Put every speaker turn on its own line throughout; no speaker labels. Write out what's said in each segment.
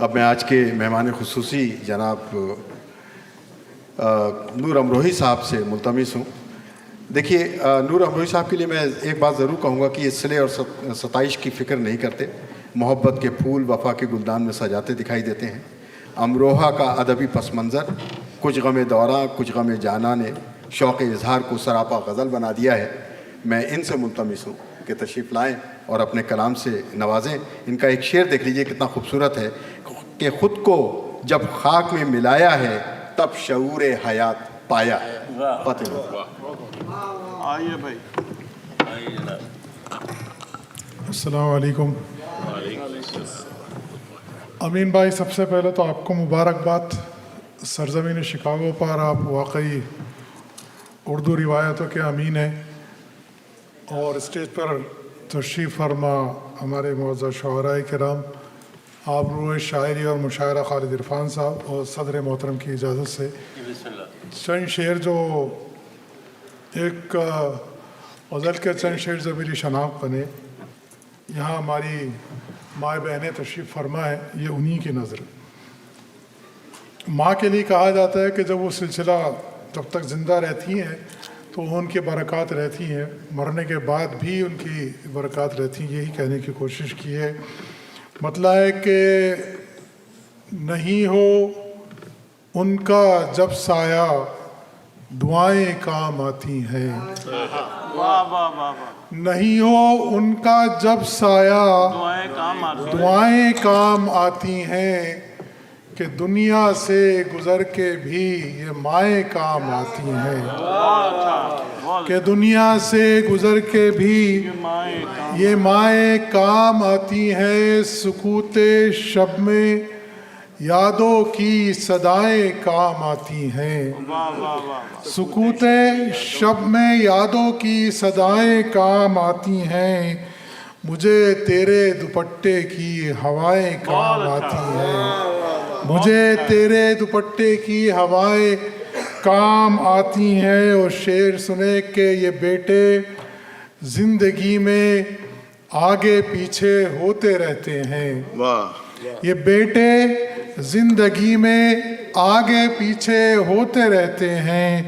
اب میں آج کے مہمان خصوصی جناب نور امروہی صاحب سے ملتمس ہوں. دیکھیے نور امروہی صاحب کے لیے میں ایک بات ضرور کہوں گا کہ یہ صلح اور ستائش کی فکر نہیں کرتے. محبت کے پھول وفا کے گلدان میں سجاتے دکھائی دیتے ہیں. امروہہ کا ادبی پس منظر کچھ غم دوراں کچھ غم جانا نے شوق اظہار کو سراپا غزل بنا دیا ہے. میں ان سے ملتمس ہوں کہ تشریف لائیں اور اپنے کلام سے نوازیں. ان کا ایک شعر دیکھ لیجئے کتنا خوبصورت ہے کہ خود کو جب خاک میں ملایا ہے تب شعور حیات پایا ہے.
آئیے بھائی.
السلام علیکم. امین بھائی، سب سے پہلے تو آپ کو مبارکباد. سرزمین شکاگو پر آپ واقعی اردو روایتوں کے امین ہیں اور اسٹیج پر تشریف فرما ہمارے معزز شعراء کرام. آپ روح شاعری اور مشاعرہ خالد عرفان صاحب اور صدر محترم کی اجازت سے چند شعر جو ایک غزل کے چند شعر جو میری شناخت بنے، یہاں ہماری مائیں بہنیں تشریف فرما ہے، یہ انہی کی نظر. ماں کے لیے کہا جاتا ہے کہ جب وہ سلسلہ جب تک زندہ رہتی ہیں تو ان کی برکات رہتی ہیں، مرنے کے بعد بھی ان کی برکات رہتی ہیں. یہی کہنے کی کوشش کی ہے. مطلب ہے کہ نہیں ہو ان کا جب سایہ دعائیں کام آتی ہیں. نہیں ہو ان کا جب سایہ دعائیں کام آتی ہیں کہ دنیا سے گزر کے بھی یہ مائیں کام آتی ہیں. کہ دنیا سے گزر کے بھی یہ مائیں کام آتی ہیں. سکوت شب میں یادوں کی صدائیں کام آتی ہیں. سکوت شب میں یادوں کی صدائیں کام آتی ہیں. مجھے تیرے دوپٹے کی ہوائیں کام آتی ہیں. مجھے تیرے دوپٹے کی ہوائیں کام آتی ہیں. اور شعر سنے کہ یہ بیٹے زندگی میں آگے پیچھے ہوتے رہتے ہیں. یہ بیٹے زندگی میں آگے پیچھے ہوتے رہتے ہیں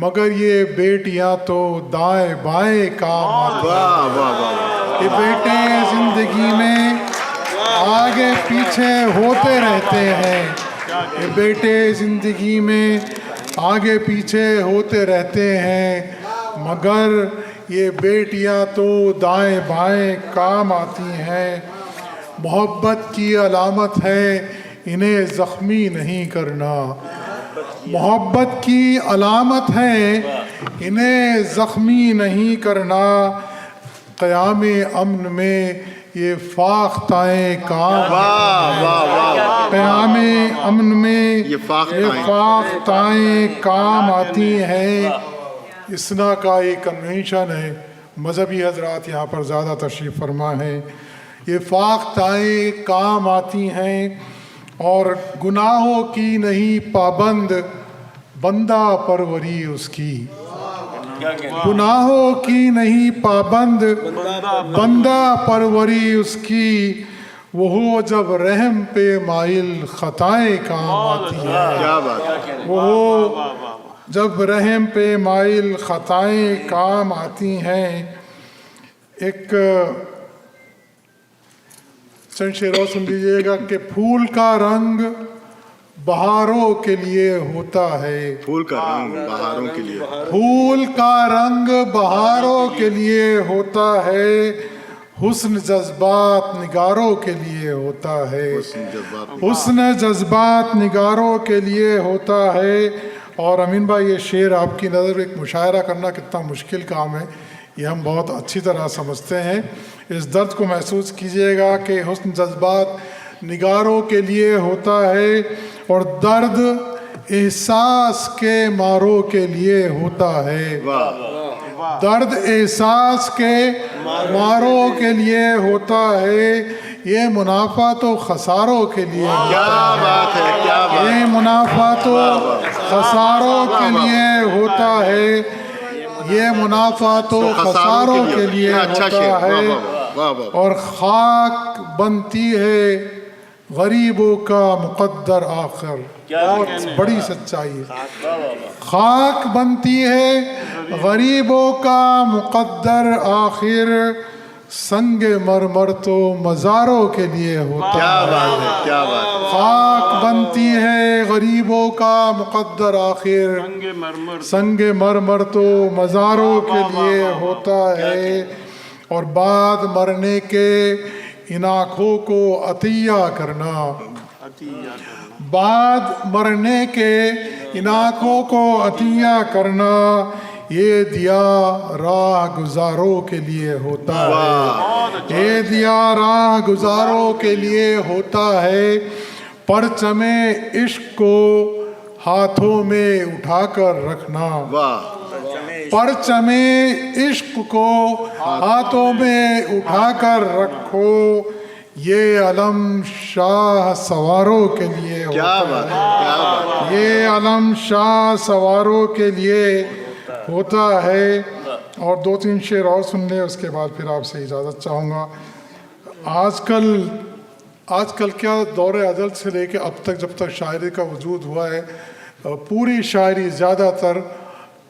مگر یہ بیٹیاں تو دائیں بائیں کام آتی ہیں. یہ بیٹے زندگی میں آگے پیچھے ہوتے رہتے ہیں. یہ بیٹے زندگی میں آگے پیچھے ہوتے رہتے ہیں مگر یہ بیٹیاں تو دائیں بائیں کام آتی ہیں. محبت کی علامت ہے انہیں زخمی نہیں کرنا. محبت کی علامت ہے انہیں زخمی نہیں کرنا. قیام امن میں یہ فاختائیں کام قیام امن میں یہ فاختائیں کام آتی ہیں. اسنا کا ایک کنونشن ہے، مذہبی حضرات یہاں پر زیادہ تشریف فرما ہیں. یہ فاختائیں کام آتی ہیں اور گناہوں کی نہیں پابند بندہ پروری اس کی. گناہوں کی نہیں پابند بندہ پروری اس کی. وہ جب رحم پہ مائل خطائیں کام آتی ہیں. وہ جب رحم پہ مائل خطائیں کام آتی ہیں. ایک چند شعر سن لیجیے گا کہ پھول کا رنگ بہاروں کے لیے ہوتا ہے.
پھول کا رنگ بہاروں کے لیے
پھول کا رنگ بہاروں کے لیے ہوتا ہے. حسن جذبات نگاروں کے لیے ہوتا ہے. حسن جذبات نگاروں کے لیے ہوتا ہے. اور امین بھائی، یہ شعر آپ کی نظر ایک مشاعرہ کرنا کتنا مشکل کام ہے، یہ ہم بہت اچھی طرح سمجھتے ہیں. اس درد کو محسوس کیجئے گا کہ حسن جذبات نگاروں کے لیے ہوتا ہے اور درد احساس کے ماروں کے لیے ہوتا ہے. درد احساس کے ماروں کے لیے ہوتا ہے. یہ منافع تو خساروں کے لیے ہوتا ہے. یہ منافع تو خساروں کے لیے ہوتا ہے. یہ منافع تو خساروں کے لیے ہوتا ہے. اور خاک بنتی ہے غریبوں کا مقدر آخر. بہت بڑی سچائی ہے. خاک بنتی ہے غریبوں کا مقدر آخر, سنگ مرمر تو مزاروں کے لیے ہوتا ہے. خاک بنتی ہے غریبوں کا مقدر آخر, سنگ مرمر تو مزاروں کے لیے ہوتا ہے. اور بعد مرنے کے ان آنکھوں کو عطیہ کرنا, بعد مرنے کے ان آنکھوں کو عطیہ کرنا, یہ دیا راہ گزاروں کے لیے ہوتا ہے. یہ دیا راہ گزاروں کے لیے ہوتا ہے. پرچم عشق کو ہاتھوں میں اٹھا کر رکھنا, پرچم عشق کو ہاتھوں میں اٹھا کر رکھو, یہ علم شاہ سواروں کے لیے ہوتا ہے. یہ علم شاہ سواروں کے لیے ہوتا ہے. اور 2-3 شعر اور سن لیں, اس کے بعد پھر آپ سے اجازت چاہوں گا. آج کل کیا دور ازل سے لے کے اب تک جب تک شاعری کا وجود ہوا ہے, پوری شاعری زیادہ تر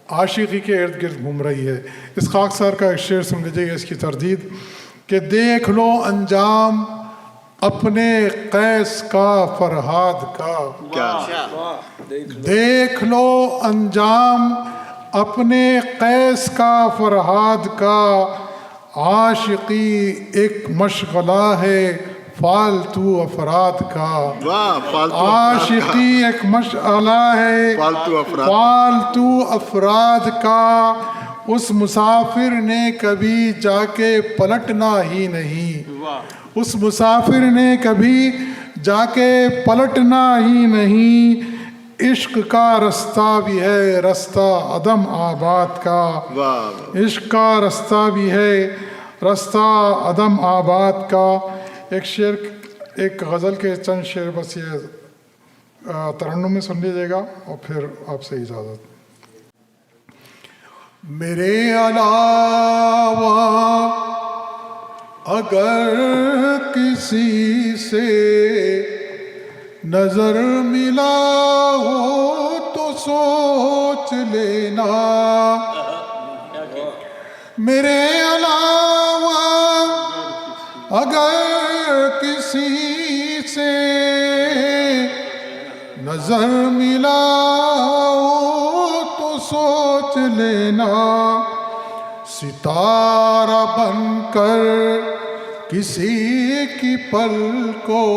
عاشقی کے ارد گرد گھوم رہی ہے. اس خاکسار کا ایک شعر سن لیجیے گا, اس کی تردید کہ دیکھ لو انجام اپنے قیس کا فرہاد کا, دیکھ لو انجام اپنے قیس کا فرہاد کا, عاشقی ایک مشغلہ ہے فالتو افراد کا. عاشقی ایک مشغلہ ہے فالتو افراد کا, اس مسافر نے کبھی جا کے پلٹنا ہی نہیں, اس مسافر نے کبھی جا کے پلٹنا ہی نہیں. عشق کا رستہ بھی ہے رستہ عدم آباد کا, عشق کا رستہ بھی ہے رستہ عدم آباد کا. ایک شعر, ایک غزل کے چند شعر بس یہ ترنم میں سن لیجیے گا اور پھر آپ سے اجازت. میرے علاوہ اگر کسی سے نظر ملا ہو تو سوچ لینا, میرے علاوہ اگر کسی سے نظر ملا ہو تو سوچ لینا. ستارہ بن کر کسی کی پلکوں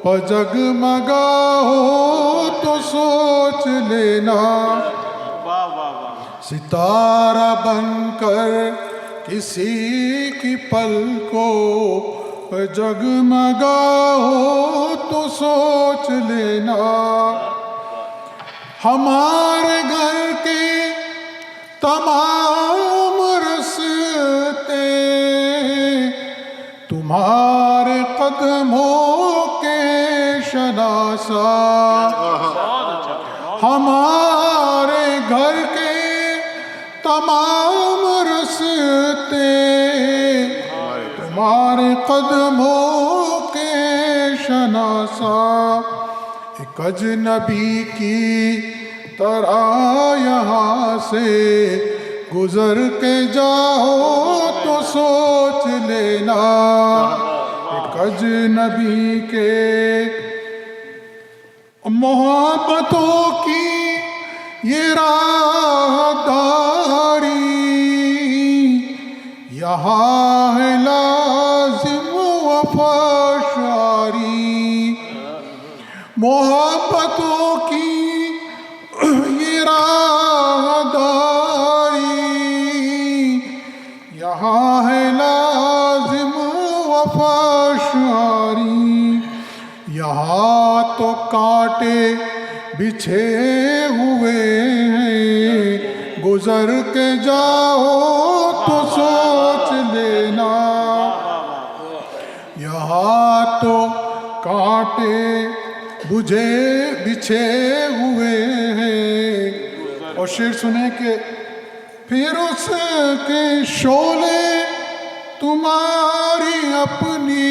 پر جگمگا ہو تو سوچ لینا. ستارہ بن کر کسی کی پلکوں پر جگمگا ہو تو سوچ لینا. ہمارے گھر کے تمام رستے تمہارے قدموں کے شناسا, ہمارے گھر کے تمام رستے تمہارے قدموں کے شناسا. ایک اجنبی کی طرح یہاں سے گزر کے جاؤ تو سوچ لینا. ایک اجنبی کے محبتوں کی یہ راہداری یہاں ہے لازم وفا شاری. محبتوں کی یہ راہداری یہاں ہے لازم وفا شاری. یہاں تو کانٹے بچھے ہوئے ہیں گزر کے جاؤ تو سوچ لینا. یہاں تو کانٹے بچھے ہوئے ہیں. اور شعر سنیں کہ پھر اس کے شعلے تمہاری اپنی